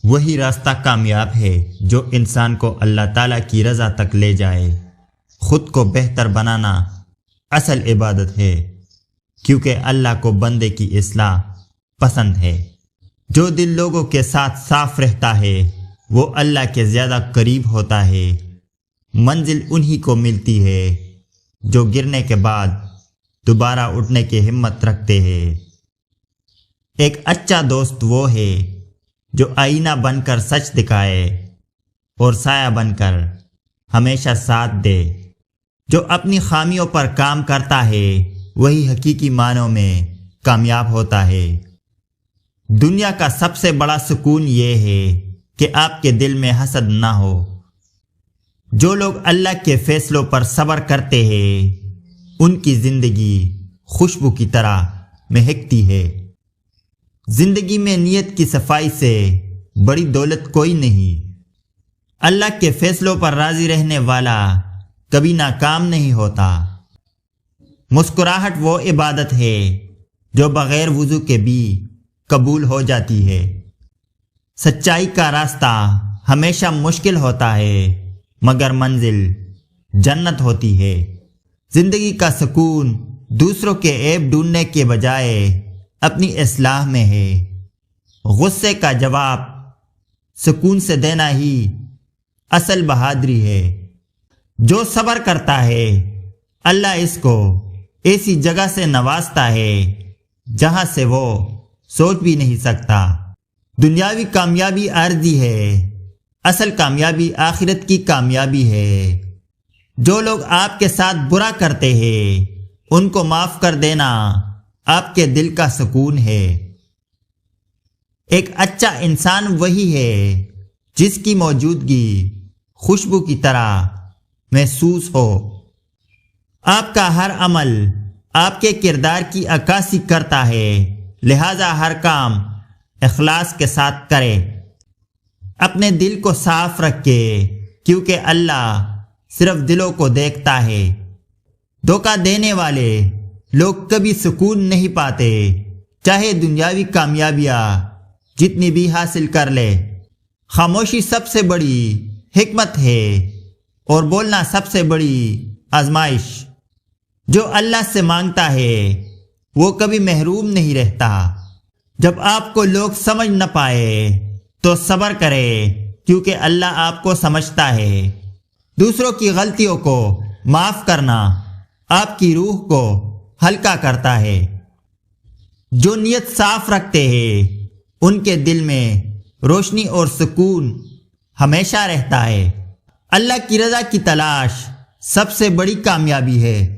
وہی راستہ کامیاب ہے جو انسان کو اللہ تعالیٰ کی رضا تک لے جائے۔ خود کو بہتر بنانا اصل عبادت ہے، کیونکہ اللہ کو بندے کی اصلاح پسند ہے۔ جو دل لوگوں کے ساتھ صاف رہتا ہے وہ اللہ کے زیادہ قریب ہوتا ہے۔ منزل انہی کو ملتی ہے جو گرنے کے بعد دوبارہ اٹھنے کی ہمت رکھتے ہیں۔ ایک اچھا دوست وہ ہے جو آئینہ بن کر سچ دکھائے اور سایہ بن کر ہمیشہ ساتھ دے۔ جو اپنی خامیوں پر کام کرتا ہے وہی حقیقی معنوں میں کامیاب ہوتا ہے۔ دنیا کا سب سے بڑا سکون یہ ہے کہ آپ کے دل میں حسد نہ ہو۔ جو لوگ اللہ کے فیصلوں پر صبر کرتے ہیں ان کی زندگی خوشبو کی طرح مہکتی ہے۔ زندگی میں نیت کی صفائی سے بڑی دولت کوئی نہیں۔ اللہ کے فیصلوں پر راضی رہنے والا کبھی ناکام نہیں ہوتا۔ مسکراہٹ وہ عبادت ہے جو بغیر وضو کے بھی قبول ہو جاتی ہے۔ سچائی کا راستہ ہمیشہ مشکل ہوتا ہے مگر منزل جنت ہوتی ہے۔ زندگی کا سکون دوسروں کے عیب ڈھونڈنے کے بجائے اپنی اصلاح میں ہے۔ غصے کا جواب سکون سے دینا ہی اصل بہادری ہے۔ جو صبر کرتا ہے اللہ اس کو ایسی جگہ سے نوازتا ہے جہاں سے وہ سوچ بھی نہیں سکتا۔ دنیاوی کامیابی عارضی ہے، اصل کامیابی آخرت کی کامیابی ہے۔ جو لوگ آپ کے ساتھ برا کرتے ہیں ان کو معاف کر دینا آپ کے دل کا سکون ہے۔ ایک اچھا انسان وہی ہے جس کی موجودگی خوشبو کی طرح محسوس ہو۔ آپ کا ہر عمل آپ کے کردار کی عکاسی کرتا ہے، لہذا ہر کام اخلاص کے ساتھ کرے۔ اپنے دل کو صاف رکھے کیونکہ اللہ صرف دلوں کو دیکھتا ہے۔ دھوکہ دینے والے لوگ کبھی سکون نہیں پاتے، چاہے دنیاوی کامیابیاں جتنی بھی حاصل کر لے۔ خاموشی سب سے بڑی حکمت ہے اور بولنا سب سے بڑی آزمائش۔ جو اللہ سے مانگتا ہے وہ کبھی محروم نہیں رہتا۔ جب آپ کو لوگ سمجھ نہ پائے تو صبر کرے کیونکہ اللہ آپ کو سمجھتا ہے۔ دوسروں کی غلطیوں کو معاف کرنا آپ کی روح کو ہلکا کرتا ہے۔ جو نیت صاف رکھتے ہیں ان کے دل میں روشنی اور سکون ہمیشہ رہتا ہے۔ اللہ کی رضا کی تلاش سب سے بڑی کامیابی ہے۔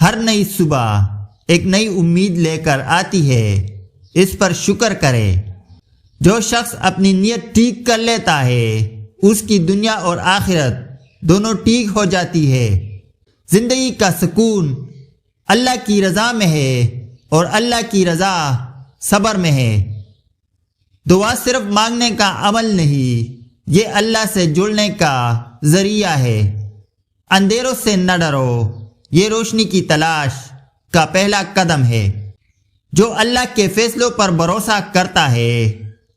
ہر نئی صبح ایک نئی امید لے کر آتی ہے، اس پر شکر کرے۔ جو شخص اپنی نیت ٹھیک کر لیتا ہے اس کی دنیا اور آخرت دونوں ٹھیک ہو جاتی ہے۔ زندگی کا سکون اللہ کی رضا میں ہے اور اللہ کی رضا صبر میں ہے۔ دعا صرف مانگنے کا عمل نہیں، یہ اللہ سے جڑنے کا ذریعہ ہے۔ اندھیروں سے نہ ڈرو، یہ روشنی کی تلاش کا پہلا قدم ہے۔ جو اللہ کے فیصلوں پر بھروسہ کرتا ہے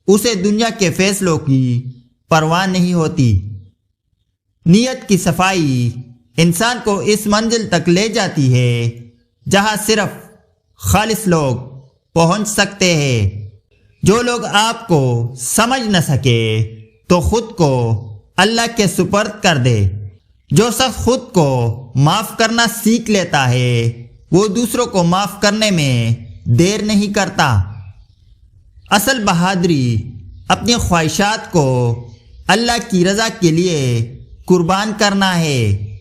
اسے دنیا کے فیصلوں کی پرواہ نہیں ہوتی۔ نیت کی صفائی انسان کو اس منزل تک لے جاتی ہے جہاں صرف خالص لوگ پہنچ سکتے ہیں۔ جو لوگ آپ کو سمجھ نہ سکے تو خود کو اللہ کے سپرد کر دے۔ جو شخص خود کو معاف کرنا سیکھ لیتا ہے وہ دوسروں کو معاف کرنے میں دیر نہیں کرتا۔ اصل بہادری اپنی خواہشات کو اللہ کی رضا کے لیے قربان کرنا ہے۔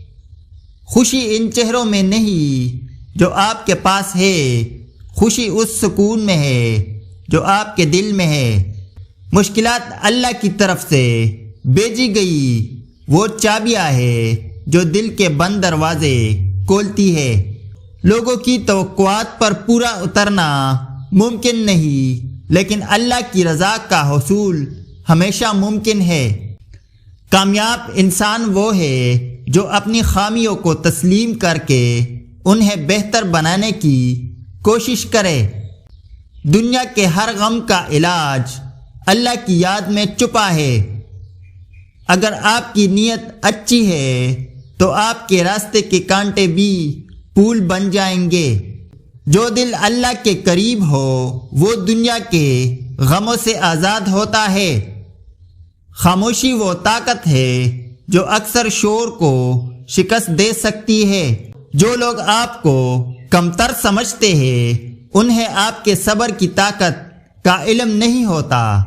خوشی ان چہروں میں نہیں جو آپ کے پاس ہے، خوشی اس سکون میں ہے جو آپ کے دل میں ہے۔ مشکلات اللہ کی طرف سے بھیجی گئی وہ چابیاں ہے جو دل کے بند دروازے کھولتی ہے۔ لوگوں کی توقعات پر پورا اترنا ممکن نہیں، لیکن اللہ کی رضا کا حصول ہمیشہ ممکن ہے۔ کامیاب انسان وہ ہے جو اپنی خامیوں کو تسلیم کر کے انہیں بہتر بنانے کی کوشش کرے۔ دنیا کے ہر غم کا علاج اللہ کی یاد میں چھپا ہے۔ اگر آپ کی نیت اچھی ہے تو آپ کے راستے کے کانٹے بھی پھول بن جائیں گے۔ جو دل اللہ کے قریب ہو وہ دنیا کے غموں سے آزاد ہوتا ہے۔ خاموشی وہ طاقت ہے جو اکثر شور کو شکست دے سکتی ہے۔ جو لوگ آپ کو کمتر سمجھتے ہیں انہیں آپ کے صبر کی طاقت کا علم نہیں ہوتا۔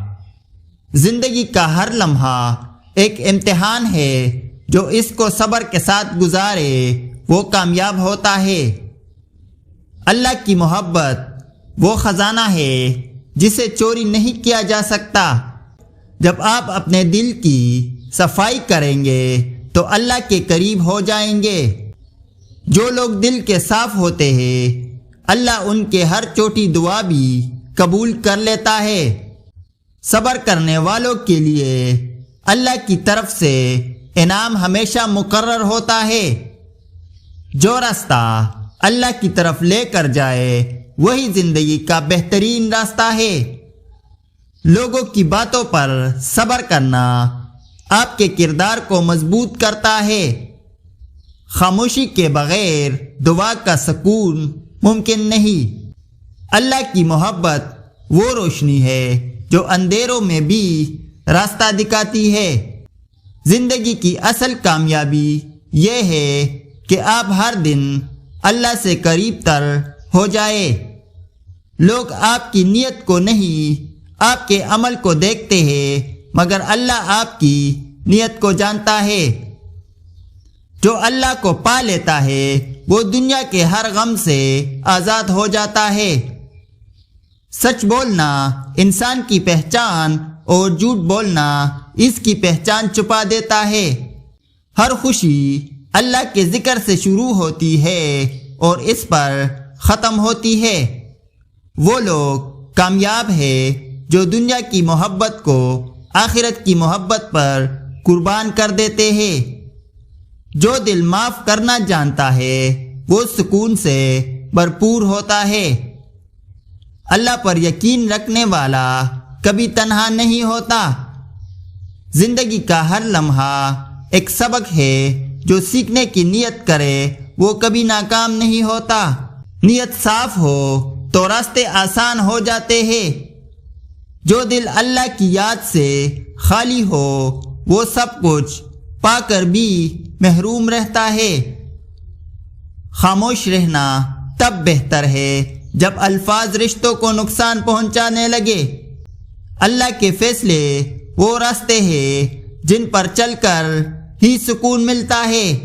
زندگی کا ہر لمحہ ایک امتحان ہے، جو اس کو صبر کے ساتھ گزارے وہ کامیاب ہوتا ہے۔ اللہ کی محبت وہ خزانہ ہے جسے چوری نہیں کیا جا سکتا۔ جب آپ اپنے دل کی صفائی کریں گے تو اللہ کے قریب ہو جائیں گے۔ جو لوگ دل کے صاف ہوتے ہیں اللہ ان کے ہر چھوٹی دعا بھی قبول کر لیتا ہے۔ صبر کرنے والوں کے لیے اللہ کی طرف سے انعام ہمیشہ مقرر ہوتا ہے۔ جو راستہ اللہ کی طرف لے کر جائے وہی زندگی کا بہترین راستہ ہے۔ لوگوں کی باتوں پر صبر کرنا آپ کے کردار کو مضبوط کرتا ہے۔ خاموشی کے بغیر دعا کا سکون ممکن نہیں۔ اللہ کی محبت وہ روشنی ہے جو اندھیروں میں بھی راستہ دکھاتی ہے۔ زندگی کی اصل کامیابی یہ ہے کہ آپ ہر دن اللہ سے قریب تر ہو جائے۔ لوگ آپ کی نیت کو نہیں آپ کے عمل کو دیکھتے ہیں، مگر اللہ آپ کی نیت کو جانتا ہے۔ جو اللہ کو پا لیتا ہے وہ دنیا کے ہر غم سے آزاد ہو جاتا ہے۔ سچ بولنا انسان کی پہچان اور جھوٹ بولنا اس کی پہچان چھپا دیتا ہے۔ ہر خوشی اللہ کے ذکر سے شروع ہوتی ہے اور اس پر ختم ہوتی ہے۔ وہ لوگ کامیاب ہیں جو دنیا کی محبت کو آخرت کی محبت پر قربان کر دیتے ہیں۔ جو دل معاف کرنا جانتا ہے وہ سکون سے بھرپور ہوتا ہے۔ اللہ پر یقین رکھنے والا کبھی تنہا نہیں ہوتا۔ زندگی کا ہر لمحہ ایک سبق ہے۔ جو سیکھنے کی نیت کرے وہ کبھی ناکام نہیں ہوتا۔ نیت صاف ہو تو راستے آسان ہو جاتے ہیں۔ جو دل اللہ کی یاد سے خالی ہو وہ سب کچھ پا کر بھی محروم رہتا ہے۔ خاموش رہنا تب بہتر ہے جب الفاظ رشتوں کو نقصان پہنچانے لگے۔ اللہ کے فیصلے وہ راستے ہیں جن پر چل کر ہی سکون ملتا ہے۔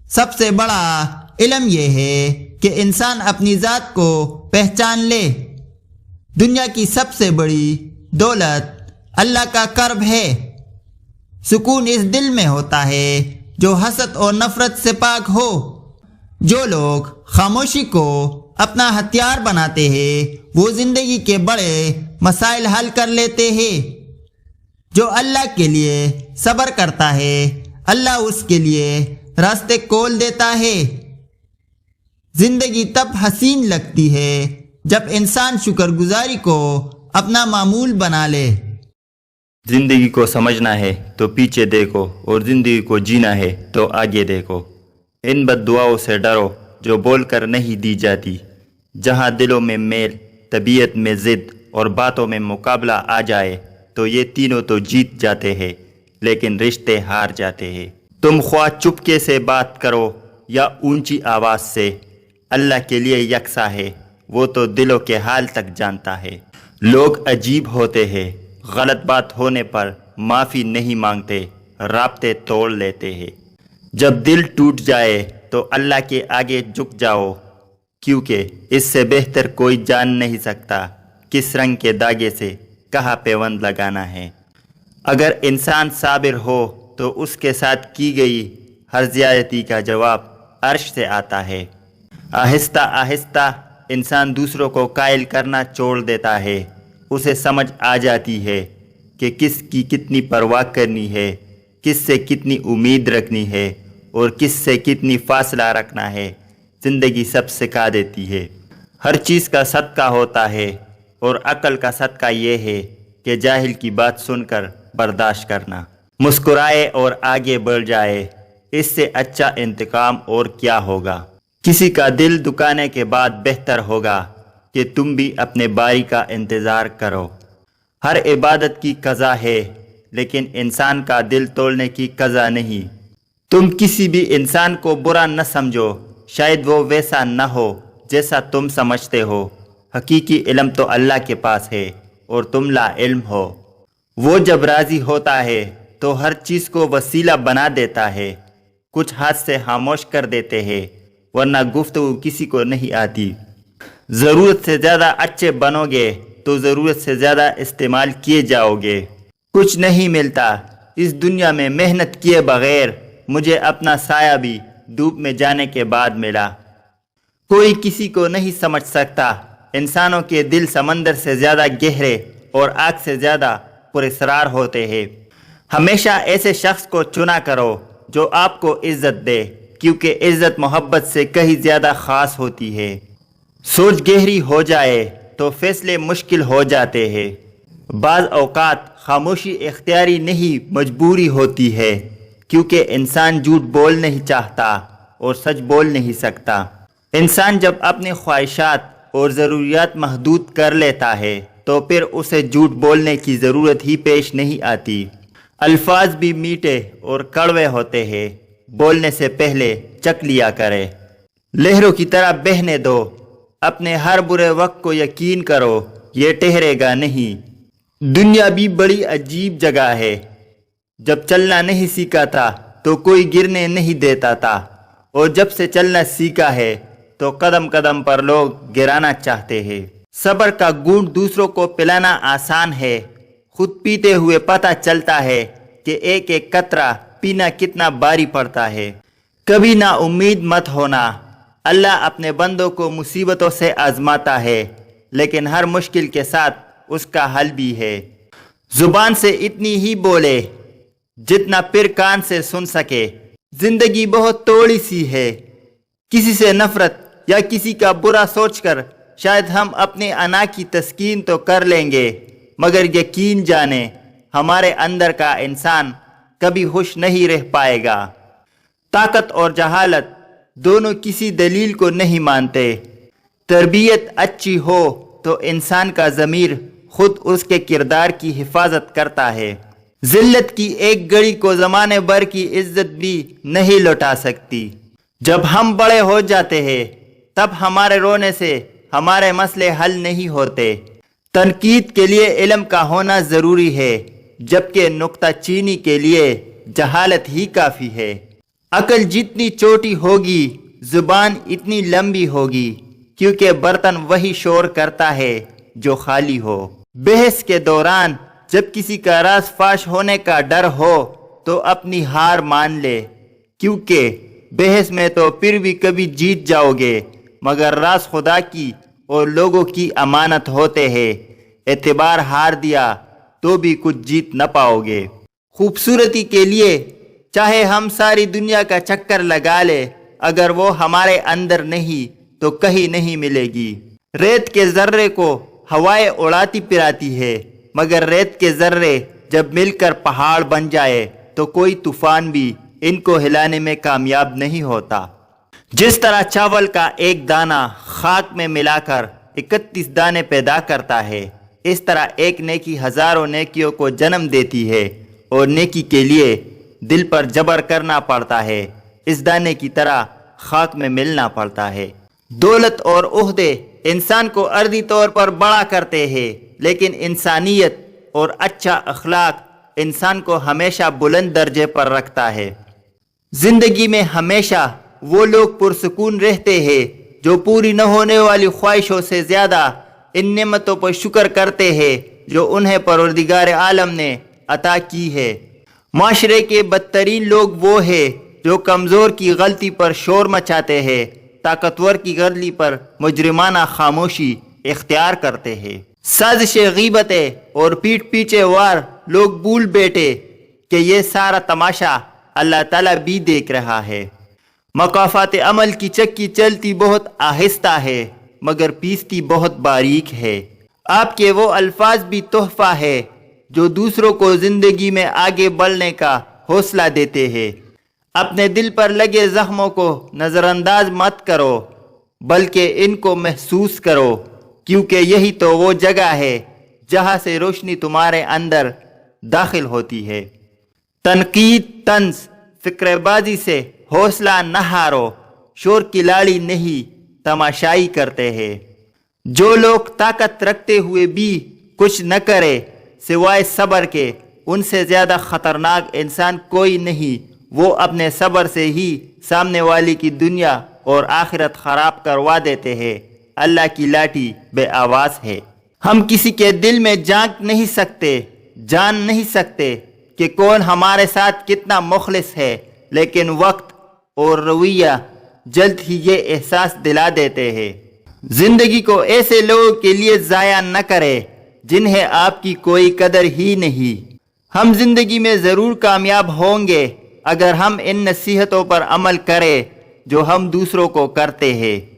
سب سے بڑا علم یہ ہے کہ انسان اپنی ذات کو پہچان لے۔ دنیا کی سب سے بڑی دولت اللہ کا قرب ہے۔ سکون اس دل میں ہوتا ہے جو حسد اور نفرت سے پاک ہو۔ جو لوگ خاموشی کو اپنا ہتھیار بناتے ہیں وہ زندگی کے بڑے مسائل حل کر لیتے ہیں۔ جو اللہ کے لیے صبر کرتا ہے اللہ اس کے لیے راستے کھول دیتا ہے۔ زندگی تب حسین لگتی ہے جب انسان شکر گزاری کو اپنا معمول بنا لے۔ زندگی کو سمجھنا ہے تو پیچھے دیکھو، اور زندگی کو جینا ہے تو آگے دیکھو۔ ان بد دعاؤں سے ڈرو جو بول کر نہیں دی جاتی۔ جہاں دلوں میں میل، طبیعت میں ضد اور باتوں میں مقابلہ آ جائے تو یہ تینوں تو جیت جاتے ہیں لیکن رشتے ہار جاتے ہیں۔ تم خواہ چپکے سے بات کرو یا اونچی آواز سے، اللہ کے لیے یکساں ہے، وہ تو دلوں کے حال تک جانتا ہے۔ لوگ عجیب ہوتے ہیں، غلط بات ہونے پر معافی نہیں مانگتے، رابطے توڑ لیتے ہیں۔ جب دل ٹوٹ جائے تو اللہ کے آگے جھک جاؤ، کیونکہ اس سے بہتر کوئی جان نہیں سکتا کس رنگ کے داغے سے کہاں پیوند لگانا ہے۔ اگر انسان صابر ہو تو اس کے ساتھ کی گئی ہر زیادتی کا جواب عرش سے آتا ہے۔ آہستہ آہستہ انسان دوسروں کو قائل کرنا چھوڑ دیتا ہے۔ اسے سمجھ آ جاتی ہے کہ کس کی کتنی پرواہ کرنی ہے، کس سے کتنی امید رکھنی ہے اور کس سے کتنی فاصلہ رکھنا ہے۔ زندگی سب سکھا دیتی ہے۔ ہر چیز کا صدقہ ہوتا ہے اور عقل کا صدقہ یہ ہے کہ جاہل کی بات سن کر برداشت کرنا، مسکرائے اور آگے بڑھ جائے، اس سے اچھا انتقام اور کیا ہوگا۔ کسی کا دل دکانے کے بعد بہتر ہوگا کہ تم بھی اپنے باری کا انتظار کرو۔ ہر عبادت کی قضا ہے، لیکن انسان کا دل توڑنے کی قضا نہیں۔ تم کسی بھی انسان کو برا نہ سمجھو، شاید وہ ویسا نہ ہو جیسا تم سمجھتے ہو۔ حقیقی علم تو اللہ کے پاس ہے اور تم لا علم ہو۔ وہ جب راضی ہوتا ہے تو ہر چیز کو وسیلہ بنا دیتا ہے، کچھ ہاتھ سے خاموش کر دیتے ہیں، ورنہ گفتگو کسی کو نہیں آتی۔ ضرورت سے زیادہ اچھے بنو گے تو ضرورت سے زیادہ استعمال کیے جاؤ گے۔ کچھ نہیں ملتا اس دنیا میں محنت کیے بغیر، مجھے اپنا سایہ بھی دھوپ میں جانے کے بعد ملا۔ کوئی کسی کو نہیں سمجھ سکتا، انسانوں کے دل سمندر سے زیادہ گہرے اور آگ سے زیادہ پراسرار ہوتے ہیں۔ ہمیشہ ایسے شخص کو چنا کرو جو آپ کو عزت دے، کیونکہ عزت محبت سے کہیں زیادہ خاص ہوتی ہے۔ سوچ گہری ہو جائے تو فیصلے مشکل ہو جاتے ہیں۔ بعض اوقات خاموشی اختیاری نہیں مجبوری ہوتی ہے، کیونکہ انسان جھوٹ بول نہیں چاہتا اور سچ بول نہیں سکتا۔ انسان جب اپنی خواہشات اور ضروریات محدود کر لیتا ہے تو پھر اسے جھوٹ بولنے کی ضرورت ہی پیش نہیں آتی۔ الفاظ بھی میٹھے اور کڑوے ہوتے ہیں، بولنے سے پہلے چکھ لیا کرے۔ لہروں کی طرح بہنے دو، اپنے ہر برے وقت کو یقین کرو یہ ٹھہرے گا نہیں۔ دنیا بھی بڑی عجیب جگہ ہے، جب چلنا نہیں سیکھا تھا تو کوئی گرنے نہیں دیتا تھا، اور جب سے چلنا سیکھا ہے تو قدم قدم پر لوگ گرانا چاہتے ہیں۔ صبر کا گھونٹ دوسروں کو پلانا آسان ہے، خود پیتے ہوئے پتہ چلتا ہے کہ ایک ایک قطرہ پینا کتنا بھاری پڑتا ہے۔ کبھی نا امید مت ہونا، اللہ اپنے بندوں کو مصیبتوں سے آزماتا ہے، لیکن ہر مشکل کے ساتھ اس کا حل بھی ہے۔ زبان سے اتنی ہی بولے جتنا پھر کان سے سن سکے۔ زندگی بہت تھوڑی سی ہے، کسی سے نفرت یا کسی کا برا سوچ کر شاید ہم اپنے انا کی تسکین تو کر لیں گے، مگر یقین جانیں ہمارے اندر کا انسان کبھی خوش نہیں رہ پائے گا۔ طاقت اور جہالت دونوں کسی دلیل کو نہیں مانتے۔ تربیت اچھی ہو تو انسان کا ضمیر خود اس کے کردار کی حفاظت کرتا ہے۔ ذلت کی ایک گھڑی کو زمانے بھر کی عزت بھی نہیں لوٹا سکتی۔ جب ہم بڑے ہو جاتے ہیں تب ہمارے رونے سے ہمارے مسئلے حل نہیں ہوتے۔ تنقید کے لیے علم کا ہونا ضروری ہے، جبکہ نکتہ چینی کے لیے جہالت ہی کافی ہے۔ عقل جتنی چھوٹی ہوگی زبان اتنی لمبی ہوگی، کیونکہ برتن وہی شور کرتا ہے جو خالی ہو۔ بحث کے دوران جب کسی کا راز فاش ہونے کا ڈر ہو تو اپنی ہار مان لے، کیونکہ بحث میں تو پھر بھی کبھی جیت جاؤ گے، مگر راز خدا کی اور لوگوں کی امانت ہوتے ہیں، اعتبار ہار دیا تو بھی کچھ جیت نہ پاؤ گے۔ خوبصورتی کے لیے چاہے ہم ساری دنیا کا چکر لگا لے، اگر وہ ہمارے اندر نہیں تو کہیں نہیں ملے گی۔ ریت کے ذرے کو ہوائیں اڑاتی پھراتی ہے، مگر ریت کے ذرے جب مل کر پہاڑ بن جائے تو کوئی طوفان بھی ان کو ہلانے میں کامیاب نہیں ہوتا۔ جس طرح چاول کا ایک دانہ خاک میں ملا کر 31 دانے پیدا کرتا ہے، اس طرح ایک نیکی ہزاروں نیکیوں کو جنم دیتی ہے، اور نیکی کے لیے دل پر جبر کرنا پڑتا ہے، اس دانے کی طرح خاک میں ملنا پڑتا ہے۔ دولت اور عہدے انسان کو ارضی طور پر بڑا کرتے ہیں، لیکن انسانیت اور اچھا اخلاق انسان کو ہمیشہ بلند درجے پر رکھتا ہے۔ زندگی میں ہمیشہ وہ لوگ پرسکون رہتے ہیں جو پوری نہ ہونے والی خواہشوں سے زیادہ ان نعمتوں پر شکر کرتے ہیں جو انہیں پروردگار عالم نے عطا کی ہے۔ معاشرے کے بدترین لوگ وہ ہیں جو کمزور کی غلطی پر شور مچاتے ہیں، طاقتور کی غلطی پر مجرمانہ خاموشی اختیار کرتے ہیں۔ سازش غیبتیں اور پیٹھ پیچھے وار لوگ بھول بیٹھے کہ یہ سارا تماشا اللہ تعالیٰ بھی دیکھ رہا ہے۔ مقافات عمل کی چکی چلتی بہت آہستہ ہے، مگر پیستی بہت باریک ہے۔ آپ کے وہ الفاظ بھی تحفہ ہے جو دوسروں کو زندگی میں آگے بڑھنے کا حوصلہ دیتے ہیں۔ اپنے دل پر لگے زخموں کو نظر انداز مت کرو، بلکہ ان کو محسوس کرو، کیونکہ یہی تو وہ جگہ ہے جہاں سے روشنی تمہارے اندر داخل ہوتی ہے۔ تنقید، طنز، فکر بازی سے حوصلہ نہ ہارو، شور کی لاڑی نہیں تماشائی کرتے ہیں۔ جو لوگ طاقت رکھتے ہوئے بھی کچھ نہ کرے سوائے صبر کے، ان سے زیادہ خطرناک انسان کوئی نہیں۔ وہ اپنے صبر سے ہی سامنے والی کی دنیا اور آخرت خراب کروا دیتے ہیں۔ اللہ کی لاٹھی بے آواز ہے۔ ہم کسی کے دل میں جھانک نہیں سکتے، جان نہیں سکتے کہ کون ہمارے ساتھ کتنا مخلص ہے، لیکن وقت اور رویہ جلد ہی یہ احساس دلا دیتے ہیں۔ زندگی کو ایسے لوگوں کے لیے ضائع نہ کرے جنہیں آپ کی کوئی قدر ہی نہیں۔ ہم زندگی میں ضرور کامیاب ہوں گے اگر ہم ان نصیحتوں پر عمل کریں جو ہم دوسروں کو کرتے ہیں۔